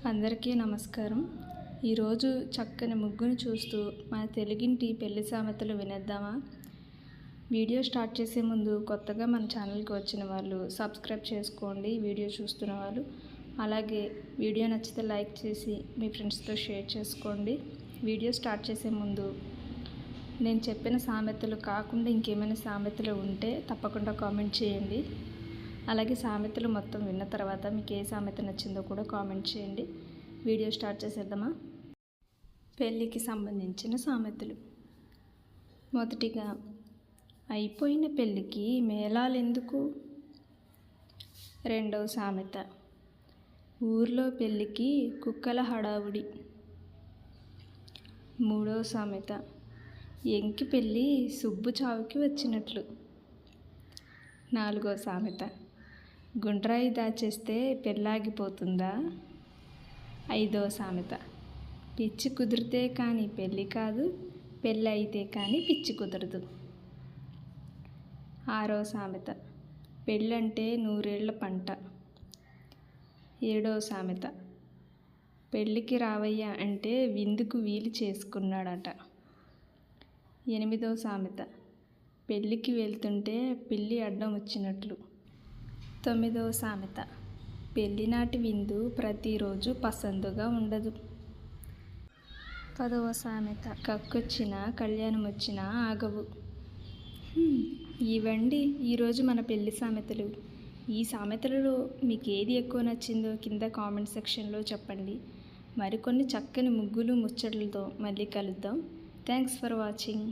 అందరికీ నమస్కారం. ఈరోజు చక్కని ముగ్గును చూస్తూ మన తెలుగింటి పెళ్లి సామెతలు వినేద్దామా? వీడియో స్టార్ట్ చేసే ముందు కొత్తగా మన ఛానల్కి వచ్చిన వాళ్ళు సబ్స్క్రైబ్ చేసుకోండి. వీడియో చూస్తున్న వాళ్ళు అలాగే వీడియో నచ్చితే లైక్ చేసి మీ ఫ్రెండ్స్తో షేర్ చేసుకోండి. వీడియో స్టార్ట్ చేసే ముందు నేను చెప్పిన సామెతలు కాకుండా ఇంకేమైనా సామెతలు ఉంటే తప్పకుండా కామెంట్ చేయండి. అలాగే సామెతలు మొత్తం విన్న తర్వాత మీకు ఏ సామెత నచ్చిందో కూడా కామెంట్ చేయండి. వీడియో స్టార్ట్ చేసేద్దామా? పెళ్ళికి సంబంధించిన సామెతలు. మొదటిగా, అయిపోయిన పెళ్ళికి మేళాలు ఎందుకు? రెండవ సామెత, ఊర్లో పెళ్ళికి కుక్కల హడావుడి. మూడవ సామెత, ఎంకి పెళ్ళి సుబ్బు చావుకి వచ్చినట్లు. నాలుగవ సామెత, గుండ్రాయి దాచేస్తే పెళ్ళాగిపోతుందా? ఐదవ సామెత, పిచ్చి కుదిరితే కానీ పెళ్ళి కాదు, పెళ్ళి అయితే కానీ పిచ్చి కుదరదు. ఆరవ సామెత, పెళ్ళంటే నూరేళ్ల పంట. ఏడవ సామెత, పెళ్ళికి రావయ్యా అంటే విందుకు వీలు చేసుకున్నాడట. ఎనిమిదవ సామెత, పెళ్ళికి వెళ్తుంటే పిల్లి అడ్డం వచ్చినట్లు. తొమ్మిదవ సామెత, పెళ్ళినాటి విందు ప్రతిరోజు పసందుగా ఉండదు. పదవ సామెత, కక్కొచ్చినా కళ్యాణం వచ్చినా ఆగవు. ఇవండి ఈరోజు మన పెళ్లి సామెతలు. ఈ సామెతలలో మీకు ఏది ఎక్కువ నచ్చిందో కింద కామెంట్ సెక్షన్లో చెప్పండి. మరికొన్ని చక్కని ముగ్గులు ముచ్చట్లతో మళ్ళీ కలుద్దాం. Thanks for watching.